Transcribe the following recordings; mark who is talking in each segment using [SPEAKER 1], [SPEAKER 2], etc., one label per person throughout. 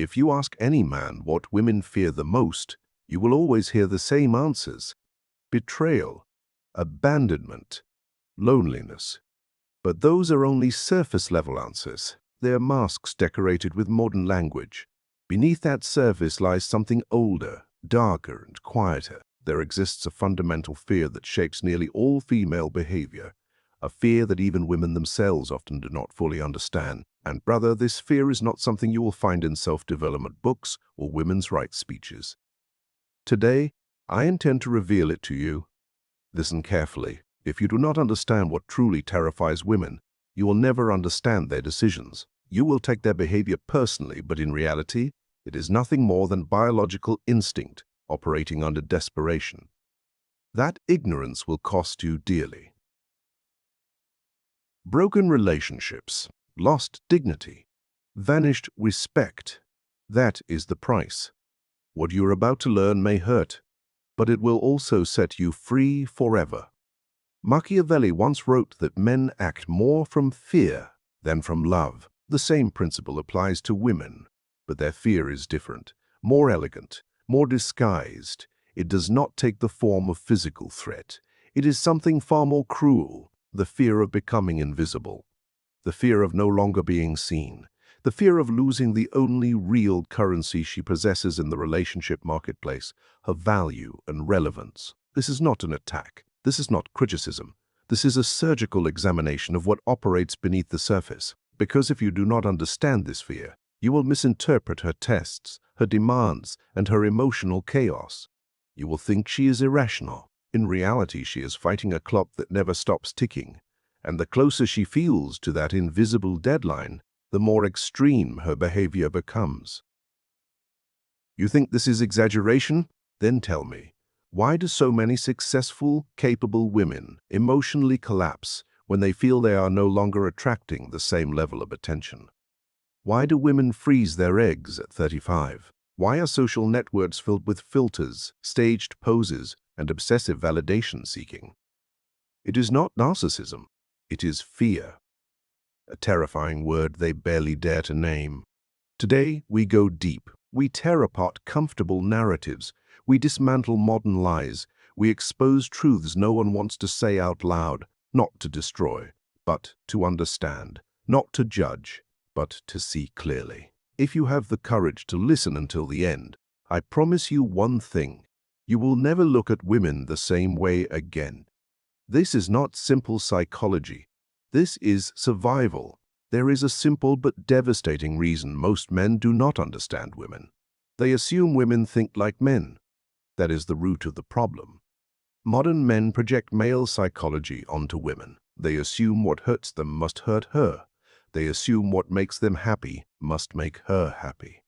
[SPEAKER 1] If you ask any man what women fear the most, you will always hear the same answers: betrayal, abandonment, loneliness. But those are only surface-level answers. They are masks decorated with modern language. Beneath that surface lies something older, darker, and quieter. There exists a fundamental fear that shapes nearly all female behavior, a fear that even women themselves often do not fully understand. And brother, this fear is not something you will find in self-development books or women's rights speeches. Today, I intend to reveal it to you. Listen carefully. If you do not understand what truly terrifies women, you will never understand their decisions. You will take their behavior personally, but in reality, it is nothing more than biological instinct operating under desperation. That ignorance will cost you dearly. Broken relationships, lost dignity, vanished respect. That is the price. What you are about to learn may hurt, but it will also set you free forever. Machiavelli once wrote that men act more from fear than from love. The same principle applies to women, but their fear is different, more elegant, more disguised. It does not take the form of physical threat. It is something far more cruel: the fear of becoming invisible, the fear of no longer being seen, the fear of losing the only real currency she possesses in the relationship marketplace, her value and relevance. This is not an attack. This is not criticism. This is a surgical examination of what operates beneath the surface. Because if you do not understand this fear, you will misinterpret her tests, her demands, and her emotional chaos. You will think she is irrational. In reality, she is fighting a clock that never stops ticking. And the closer she feels to that invisible deadline, the more extreme her behavior becomes. You think this is exaggeration? Then tell me, why do so many successful, capable women emotionally collapse when they feel they are no longer attracting the same level of attention? Why do women freeze their eggs at 35? Why are social networks filled with filters, staged poses, and obsessive validation seeking? It is not narcissism. It is fear. A terrifying word they barely dare to name. Today, we go deep. We tear apart comfortable narratives. We dismantle modern lies. We expose truths no one wants to say out loud, not to destroy, but to understand, not to judge, but to see clearly. If you have the courage to listen until the end, I promise you one thing: you will never look at women the same way again. This is not simple psychology. This is survival. There is a simple but devastating reason most men do not understand women. They assume women think like men. That is the root of the problem. Modern men project male psychology onto women. They assume what hurts them must hurt her. They assume what makes them happy must make her happy.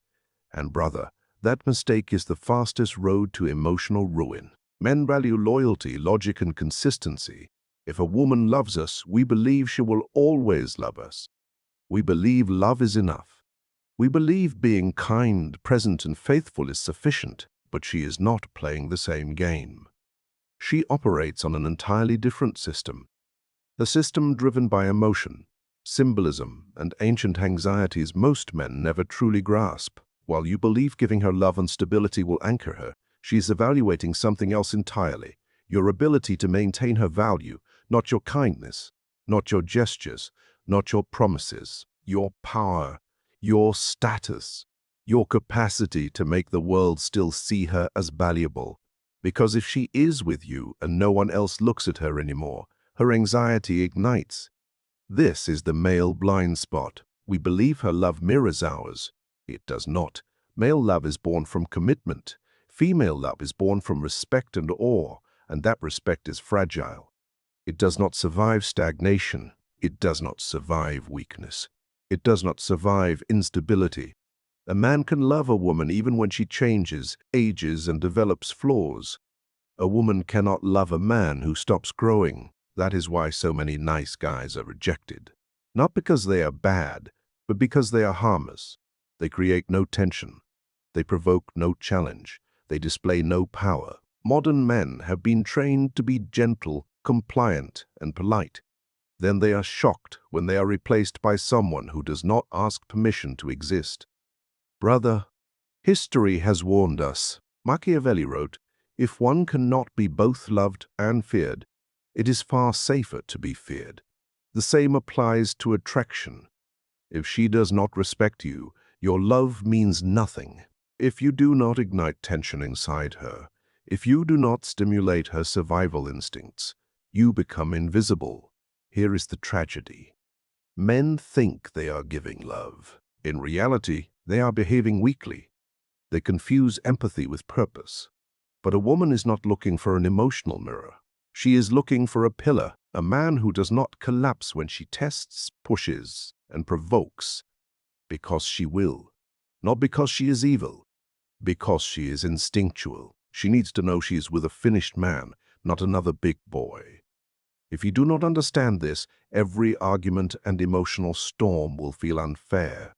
[SPEAKER 1] And brother, that mistake is the fastest road to emotional ruin. Men value loyalty, logic, and consistency. If a woman loves us, we believe she will always love us. We believe love is enough. We believe being kind, present, and faithful is sufficient, but she is not playing the same game. She operates on an entirely different system, a system driven by emotion, symbolism, and ancient anxieties most men never truly grasp. While you believe giving her love and stability will anchor her, she is evaluating something else entirely: your ability to maintain her value, not your kindness, not your gestures, not your promises, your power, your status, your capacity to make the world still see her as valuable. Because if she is with you and no one else looks at her anymore, her anxiety ignites. This is the male blind spot. We believe her love mirrors ours. It does not. Male love is born from commitment. Female love is born from respect and awe, and that respect is fragile. It does not survive stagnation. It does not survive weakness. It does not survive instability. A man can love a woman even when she changes, ages, and develops flaws. A woman cannot love a man who stops growing. That is why so many nice guys are rejected. Not because they are bad, but because they are harmless. They create no tension. They provoke no challenge. They display no power. Modern men have been trained to be gentle, compliant, and polite. Then they are shocked when they are replaced by someone who does not ask permission to exist. Brother, history has warned us. Machiavelli wrote, "If one cannot be both loved and feared, it is far safer to be feared." The same applies to attraction. If she does not respect you, your love means nothing. If you do not ignite tension inside her, if you do not stimulate her survival instincts, you become invisible. Here is the tragedy. Men think they are giving love. In reality, they are behaving weakly. They confuse empathy with purpose. But a woman is not looking for an emotional mirror. She is looking for a pillar, a man who does not collapse when she tests, pushes, and provokes, because she will. Not because she is evil, because she is instinctual. She needs to know she is with a finished man, not another big boy. If you do not understand this, every argument and emotional storm will feel unfair.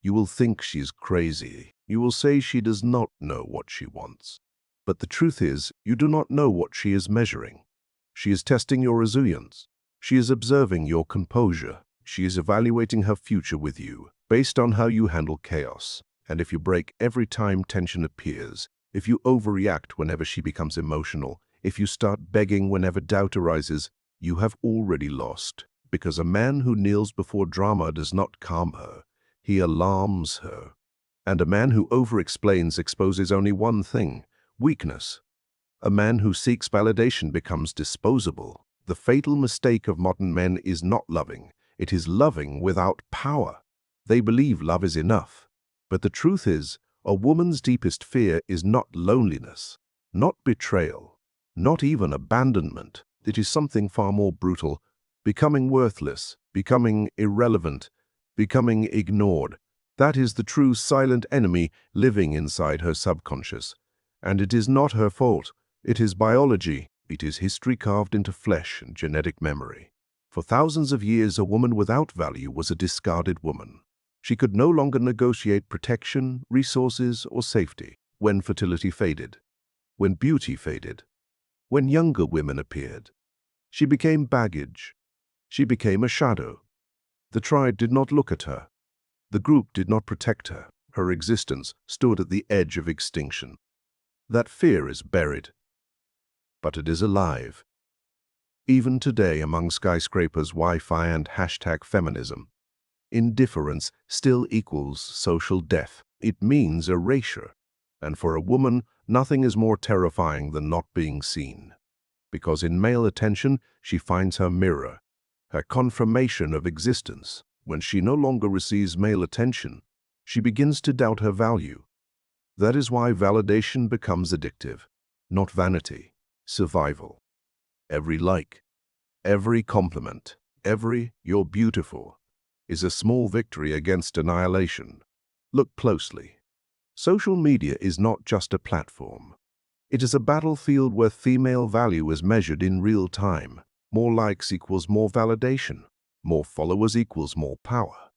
[SPEAKER 1] You will think she is crazy. You will say she does not know what she wants. But the truth is, you do not know what she is measuring. She is testing your resilience. She is observing your composure. She is evaluating her future with you, based on how you handle chaos. And if you break every time tension appears, if you overreact whenever she becomes emotional, if you start begging whenever doubt arises, you have already lost. Because a man who kneels before drama does not calm her. He alarms her. And a man who over-explains exposes only one thing: weakness. A man who seeks validation becomes disposable. The fatal mistake of modern men is not loving. It is loving without power. They believe love is enough. But the truth is, a woman's deepest fear is not loneliness, not betrayal, not even abandonment. It is something far more brutal: becoming worthless, becoming irrelevant, becoming ignored. That is the true silent enemy living inside her subconscious. And it is not her fault. It is biology. It is history carved into flesh and genetic memory. For thousands of years, a woman without value was a discarded woman. She could no longer negotiate protection, resources, or safety. When fertility faded, when beauty faded, when younger women appeared, she became baggage. She became a shadow. The tribe did not look at her. The group did not protect her. Her existence stood at the edge of extinction. That fear is buried, but it is alive. Even today, among skyscrapers, Wi-Fi, and #feminism, indifference still equals social death. It means erasure. And for a woman, nothing is more terrifying than not being seen. Because in male attention, she finds her mirror, her confirmation of existence. When she no longer receives male attention, she begins to doubt her value. That is why validation becomes addictive, not vanity, survival. Every like, every compliment, every "you're beautiful" is a small victory against annihilation. Look closely. Social media is not just a platform. It is a battlefield where female value is measured in real time. More likes equals more validation. More followers equals more power.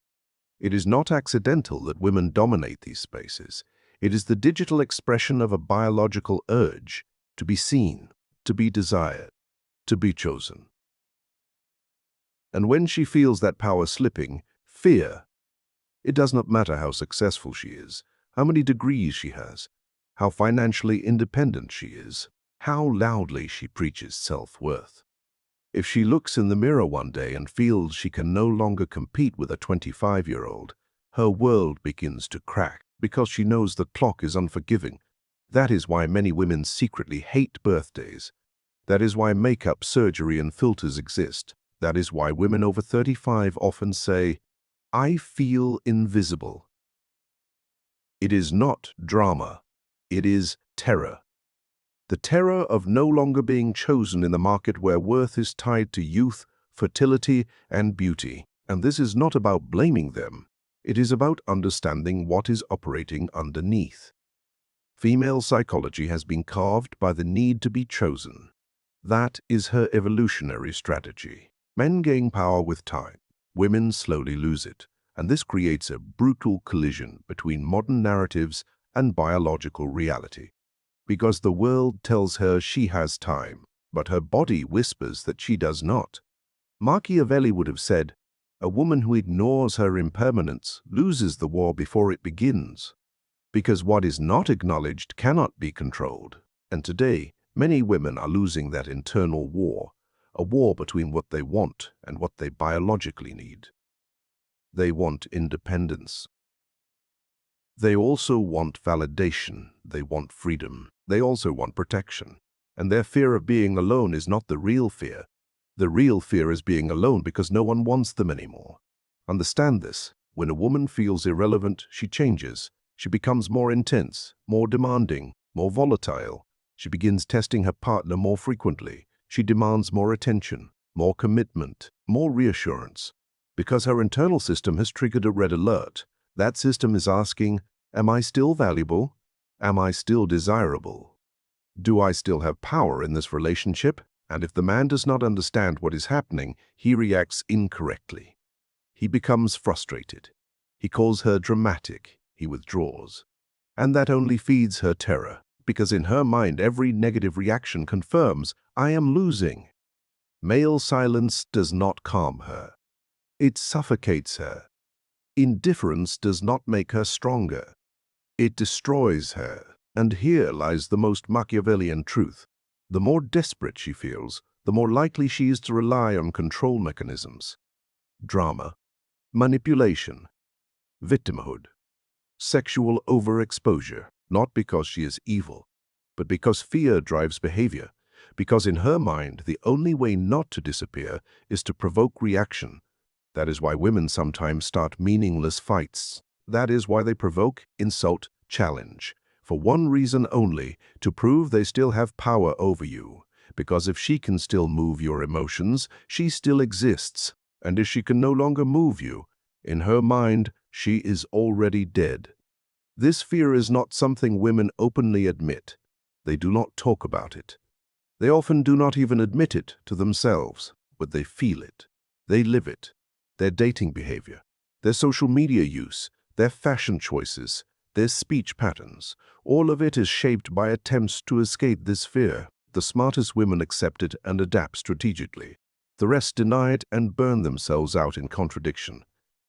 [SPEAKER 1] It is not accidental that women dominate these spaces. It is the digital expression of a biological urge to be seen, to be desired, to be chosen. And when she feels that power slipping, fear. It does not matter how successful she is, how many degrees she has, how financially independent she is, how loudly she preaches self-worth. If she looks in the mirror one day and feels she can no longer compete with a 25-year-old, her world begins to crack because she knows the clock is unforgiving. That is why many women secretly hate birthdays. That is why makeup, surgery, and filters exist. That is why women over 35 often say, "I feel invisible." It is not drama. It is terror. The terror of no longer being chosen in the market where worth is tied to youth, fertility, and beauty. And this is not about blaming them. It is about understanding what is operating underneath. Female psychology has been carved by the need to be chosen. That is her evolutionary strategy. Men gain power with time. Women slowly lose it. And this creates a brutal collision between modern narratives and biological reality. Because the world tells her she has time, but her body whispers that she does not. Machiavelli would have said, "A woman who ignores her impermanence loses the war before it begins." Because what is not acknowledged cannot be controlled. And today, many women are losing that internal war, a war between what they want and what they biologically need. They want independence. They also want validation. They want freedom. They also want protection. And their fear of being alone is not the real fear. The real fear is being alone because no one wants them anymore. Understand this. When a woman feels irrelevant, she changes. She becomes more intense, more demanding, more volatile. She begins testing her partner more frequently. She demands more attention, more commitment, more reassurance. Because her internal system has triggered a red alert. That system is asking, am I still valuable? Am I still desirable? Do I still have power in this relationship? And if the man does not understand what is happening, he reacts incorrectly. He becomes frustrated. He calls her dramatic. He withdraws. And that only feeds her terror, because in her mind every negative reaction confirms, I am losing. Male silence does not calm her. It suffocates her. Indifference does not make her stronger. It destroys her. And here lies the most Machiavellian truth. The more desperate she feels, the more likely she is to rely on control mechanisms. Drama, manipulation, victimhood, sexual overexposure, not because she is evil, but because fear drives behavior, because in her mind the only way not to disappear is to provoke reaction. That is why women sometimes start meaningless fights. That is why they provoke, insult, challenge. For one reason only, to prove they still have power over you. Because if she can still move your emotions, she still exists. And if she can no longer move you, in her mind, she is already dead. This fear is not something women openly admit. They do not talk about it. They often do not even admit it to themselves, but they feel it. They live it. Their dating behavior, their social media use, their fashion choices, their speech patterns, all of it is shaped by attempts to escape this fear. The smartest women accept it and adapt strategically. The rest deny it and burn themselves out in contradiction.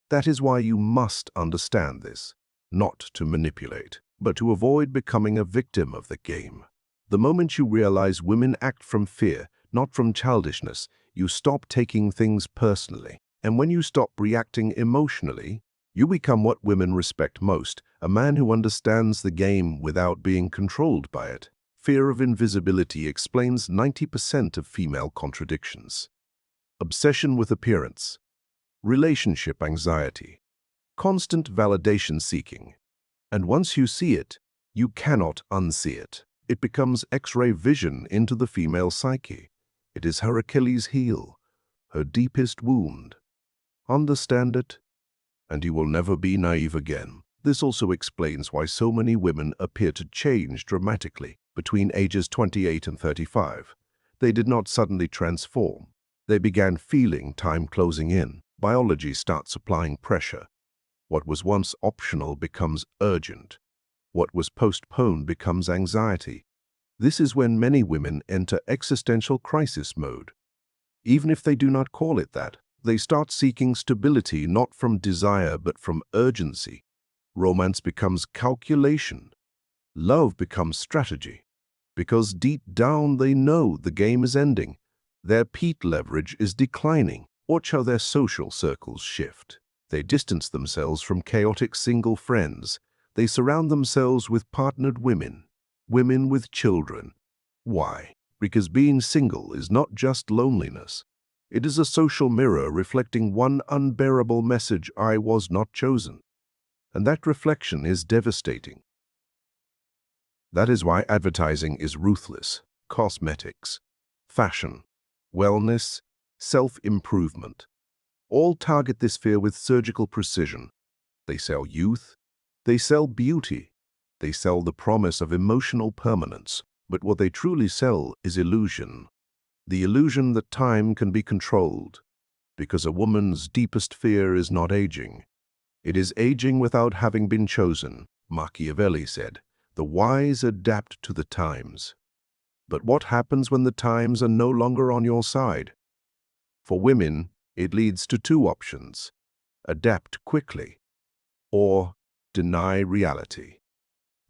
[SPEAKER 1] That is why you must understand this, not to manipulate, but to avoid becoming a victim of the game. The moment you realize women act from fear, not from childishness, you stop taking things personally. And when you stop reacting emotionally, you become what women respect most, a man who understands the game without being controlled by it. Fear of invisibility explains 90% of female contradictions. Obsession with appearance, relationship anxiety, constant validation seeking. And once you see it, you cannot unsee it. It becomes X-ray vision into the female psyche. It is her Achilles heel, her deepest wound. Understand it, and you will never be naive again. This also explains why so many women appear to change dramatically between ages 28 and 35. They did not suddenly transform. They began feeling time closing in. Biology starts applying pressure. What was once optional becomes urgent. What was postponed becomes anxiety. This is when many women enter existential crisis mode. Even if they do not call it that, they start seeking stability not from desire but from urgency. Romance becomes calculation. Love becomes strategy. Because deep down they know the game is ending. Their peat leverage is declining. Watch how their social circles shift. They distance themselves from chaotic single friends. They surround themselves with partnered women, women with children. Why? Because being single is not just loneliness. It is a social mirror reflecting one unbearable message: I was not chosen. And that reflection is devastating. That is why advertising is ruthless. Cosmetics, fashion, wellness, self-improvement. All target this fear with surgical precision. They sell youth. They sell beauty. They sell the promise of emotional permanence. But what they truly sell is illusion. The illusion that time can be controlled, because a woman's deepest fear is not aging. It is aging without having been chosen. Machiavelli said, "The wise adapt to the times." But what happens when the times are no longer on your side? For women, it leads to two options: adapt quickly or deny reality.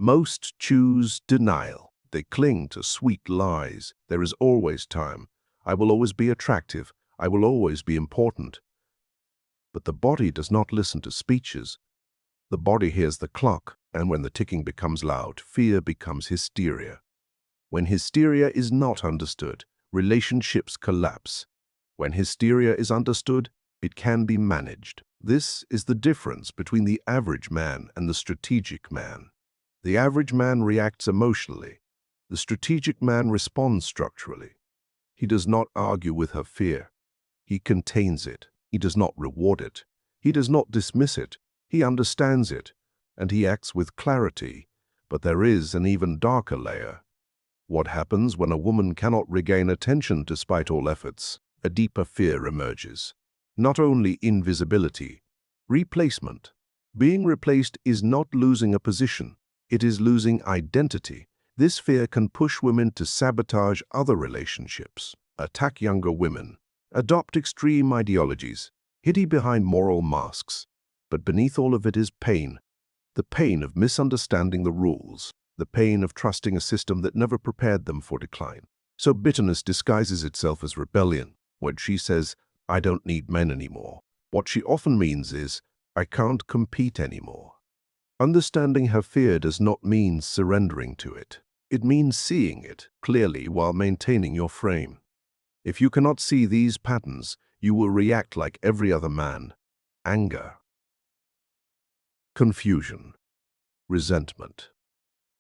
[SPEAKER 1] Most choose denial. They cling to sweet lies. There is always time. I will always be attractive. I will always be important. But the body does not listen to speeches. The body hears the clock, and when the ticking becomes loud, fear becomes hysteria. When hysteria is not understood, relationships collapse. When hysteria is understood, it can be managed. This is the difference between the average man and the strategic man. The average man reacts emotionally. The strategic man responds structurally. He does not argue with her fear. He contains it. He does not reward it. He does not dismiss it. He understands it, and he acts with clarity. But there is an even darker layer. What happens when a woman cannot regain attention despite all efforts? A deeper fear emerges. Not only invisibility, replacement. Being replaced is not losing a position. It is losing identity. This fear can push women to sabotage other relationships, attack younger women, adopt extreme ideologies, hiding behind moral masks. But beneath all of it is pain. The pain of misunderstanding the rules, the pain of trusting a system that never prepared them for decline. So bitterness disguises itself as rebellion. When she says, "I don't need men anymore," what she often means is, "I can't compete anymore." Understanding her fear does not mean surrendering to it. It means seeing it clearly while maintaining your frame. If you cannot see these patterns, you will react like every other man. Anger, confusion, resentment.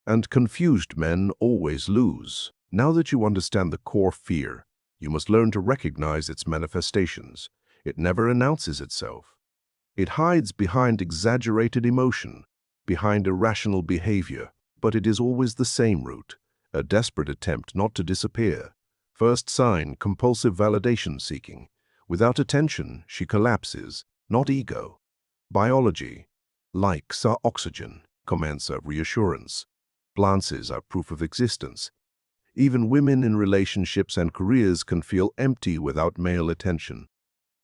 [SPEAKER 1] And confused men always lose. Now that you understand the core fear, you must learn to recognize its manifestations. It never announces itself. It hides behind exaggerated emotion, behind irrational behavior, but it is always the same root, a desperate attempt not to disappear. First sign, compulsive validation seeking. Without attention, she collapses, not ego. Biology. Likes are oxygen, comments are reassurance, glances are proof of existence. Even women in relationships and careers can feel empty without male attention.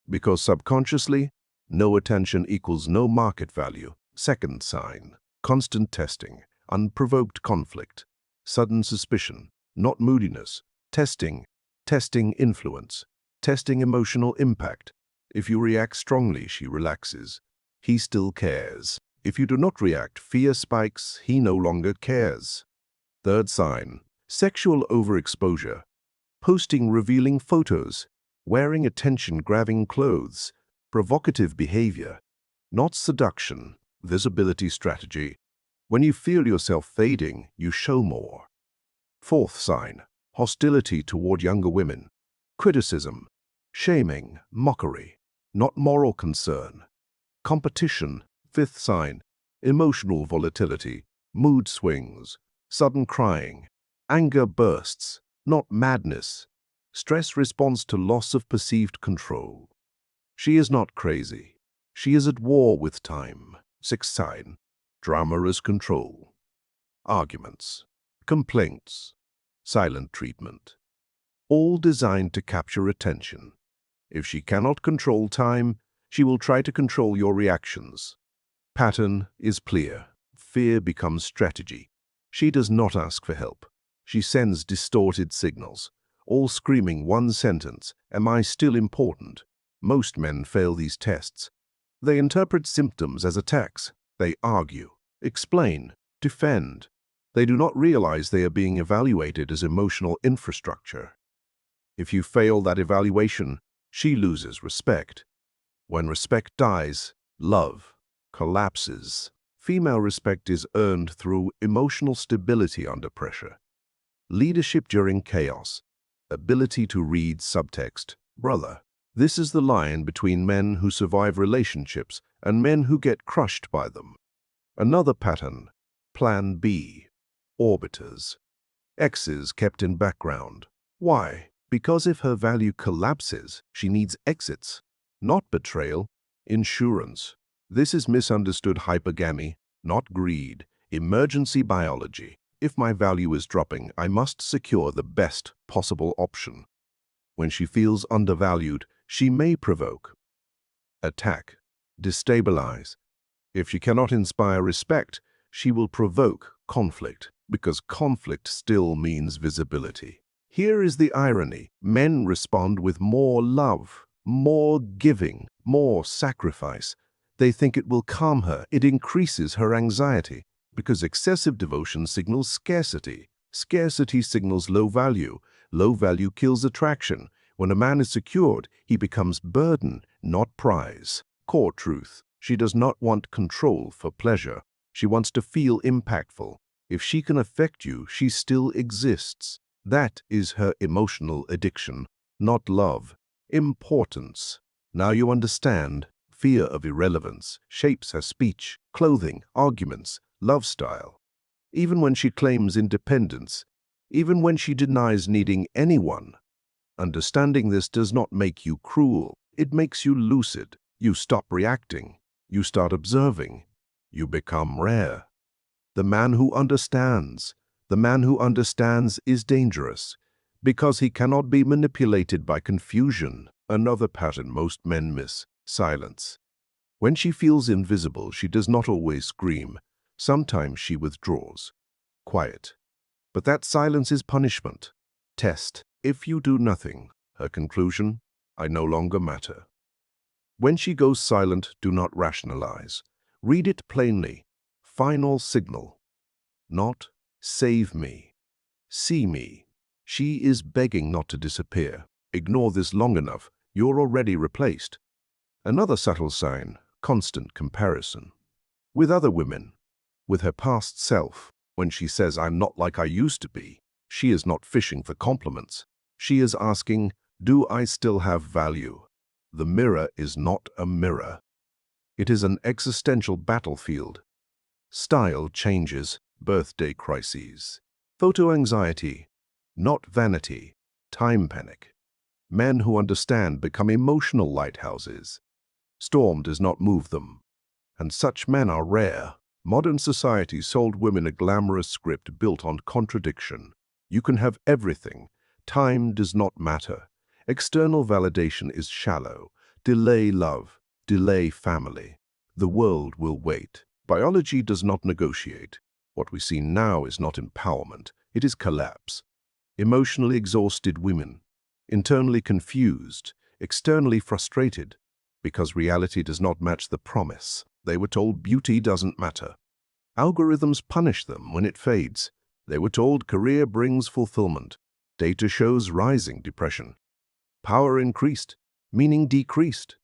[SPEAKER 1] Because subconsciously, no attention equals no market value. Second sign, constant testing, unprovoked conflict, sudden suspicion, not moodiness, testing influence, testing emotional impact. If you react strongly, she relaxes. He still cares. If you do not react, fear spikes. He no longer cares. Third sign, sexual overexposure, posting revealing photos, wearing attention-grabbing clothes, provocative behavior, not seduction, visibility strategy. When you feel yourself fading, you show more. Fourth sign, hostility toward younger women, criticism, shaming, mockery, not moral concern. Competition. Fifth sign, emotional volatility, mood swings, sudden crying, anger bursts, not madness. Stress responds to loss of perceived control. She is not crazy. She is at war with time. Sixth sign, drama as control. Arguments, complaints, silent treatment. All designed to capture attention. If she cannot control time, she will try to control your reactions. Pattern is clear. Fear becomes strategy. She does not ask for help. She sends distorted signals, all screaming one sentence, "Am I still important?" Most men fail these tests. They interpret symptoms as attacks. They argue, explain, defend. They do not realize they are being evaluated as emotional infrastructure. If you fail that evaluation, she loses respect. When respect dies, love collapses. Female respect is earned through emotional stability under pressure, leadership during chaos, ability to read subtext. Brother, this is the line between men who survive relationships and men who get crushed by them. Another pattern, Plan B, orbiters. Exes kept in background. Why? Because if her value collapses, she needs exits, not betrayal, insurance. This is misunderstood hypergamy, not greed, emergency biology. If my value is dropping, I must secure the best possible option. When she feels undervalued, she may provoke, attack, destabilize. If she cannot inspire respect, she will provoke conflict, because conflict still means visibility. Here is the irony. Men respond with more love, more giving, more sacrifice. They think it will calm her. It increases her anxiety, because excessive devotion signals scarcity. Scarcity signals low value. Low value kills attraction. When a man is secured, he becomes burden, not prize. Core truth. She does not want control for pleasure. She wants to feel impactful. If she can affect you, she still exists. That is her emotional addiction, not love. Importance. Now you understand. Fear of irrelevance shapes her speech, clothing, arguments, love style. Even when she claims independence, even when she denies needing anyone. Understanding this does not make you cruel. It makes you lucid. You stop reacting. You start observing. You become rare. The man who understands is dangerous because he cannot be manipulated by confusion. Another pattern most men miss: silence. When she feels invisible, she does not always scream. Sometimes she withdraws. Quiet. But that silence is punishment. Test. If you do nothing. Her conclusion: I no longer matter. When she goes silent, do not rationalize. Read it plainly. Final signal. Not save me. See me. She is begging not to disappear. Ignore this long enough. You're already replaced. Another subtle sign: constant comparison. With other women. With her past self. When she says, I'm not like I used to be, she is not fishing for compliments. She is asking, do I still have value? The mirror is not a mirror. It is an existential battlefield. Style changes, birthday crises. Photo anxiety, not vanity, time panic. Men who understand become emotional lighthouses. Storm does not move them. And such men are rare. Modern society sold women a glamorous script built on contradiction. You can have everything. Time does not matter. External validation is shallow. Delay love. Delay family. The world will wait. Biology does not negotiate. What we see now is not empowerment. It is collapse. Emotionally exhausted women. Internally confused. Externally frustrated. Because reality does not match the promise. They were told beauty doesn't matter. Algorithms punish them when it fades. They were told career brings fulfillment. Data shows rising depression. Power increased, meaning decreased.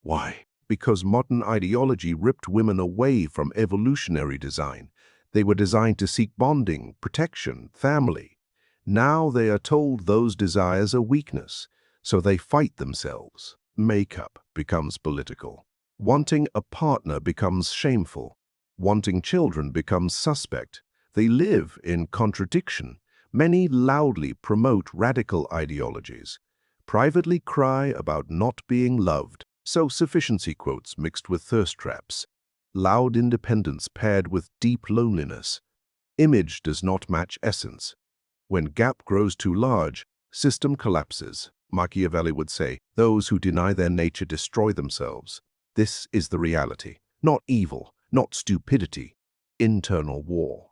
[SPEAKER 1] Why? Because modern ideology ripped women away from evolutionary design. They were designed to seek bonding, protection, family. Now they are told those desires are weakness, so they fight themselves. Makeup becomes political. Wanting a partner becomes shameful. Wanting children becomes suspect. They live in contradiction. Many loudly promote radical ideologies. Privately cry about not being loved. So sufficiency quotes mixed with thirst traps. Loud independence paired with deep loneliness. Image does not match essence. When gap grows too large, system collapses. Machiavelli would say, those who deny their nature destroy themselves. This is the reality. Not evil, not stupidity. Internal war.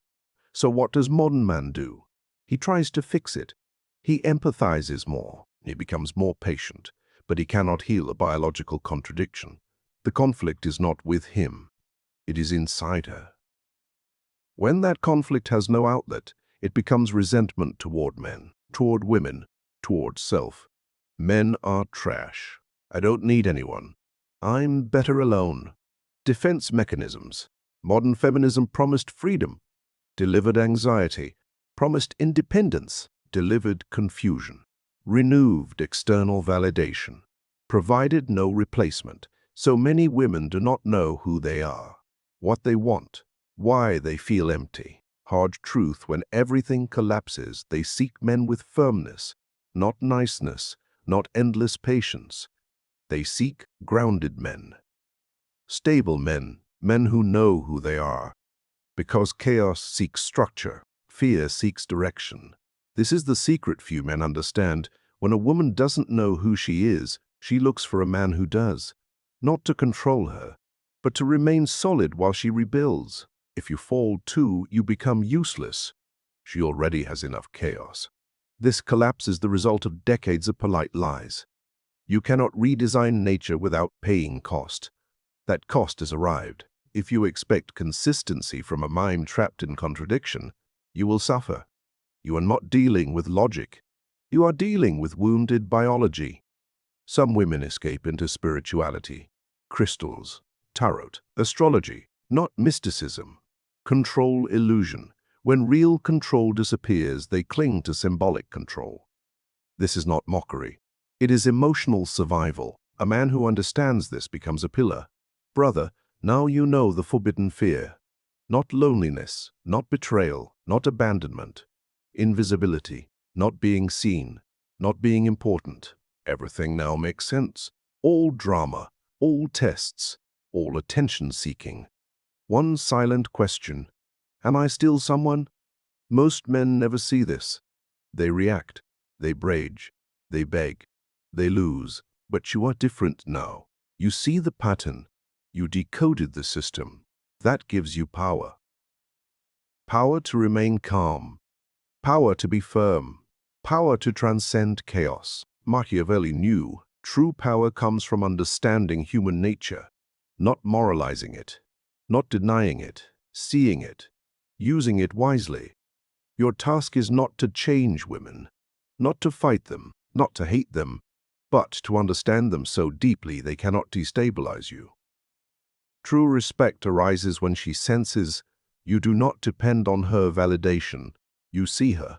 [SPEAKER 1] So what does modern man do? He tries to fix it. He empathizes more. He becomes more patient. But he cannot heal a biological contradiction. The conflict is not with him. It is inside her. When that conflict has no outlet, it becomes resentment toward men, toward women, toward self. Men are trash. I don't need anyone. I'm better alone. Defense mechanisms. Modern feminism promised freedom, delivered anxiety, promised independence, delivered confusion. Renewed external validation, provided no replacement. So many women do not know who they are, what they want, why they feel empty. Hard truth: when everything collapses, they seek men with firmness, not niceness, not endless patience. They seek grounded men, stable men, men who know who they are. Because chaos seeks structure, fear seeks direction. This is the secret few men understand. When a woman doesn't know who she is, she looks for a man who does. Not to control her, but to remain solid while she rebuilds. If you fall too, you become useless. She already has enough chaos. This collapse is the result of decades of polite lies. You cannot redesign nature without paying cost. That cost has arrived. If you expect consistency from a mind trapped in contradiction, you will suffer. You are not dealing with logic. You are dealing with wounded biology. Some women escape into spirituality, crystals, tarot, astrology, not mysticism. Control illusion. When real control disappears, they cling to symbolic control. This is not mockery. It is emotional survival. A man who understands this becomes a pillar. Brother, now you know the forbidden fear. Not loneliness, not betrayal, not abandonment. Invisibility, not being seen, not being important. Everything now makes sense. All drama, all tests, all attention-seeking. One silent question. Am I still someone? Most men never see this. They react, they rage, they beg, they lose. But you are different now. You see the pattern. You decoded the system. That gives you power. Power to remain calm. Power to be firm. Power to transcend chaos. Machiavelli knew true power comes from understanding human nature, not moralizing it, not denying it, seeing it, using it wisely. Your task is not to change women, not to fight them, not to hate them, but to understand them so deeply they cannot destabilize you. True respect arises when she senses you do not depend on her validation. You see her,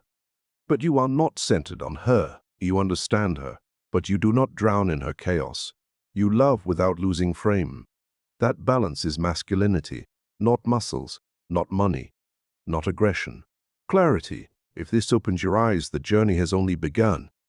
[SPEAKER 1] but you are not centered on her. You understand her, but you do not drown in her chaos. You love without losing frame. That balance is masculinity, not muscles, not money, not aggression. Clarity. If this opens your eyes, the journey has only begun.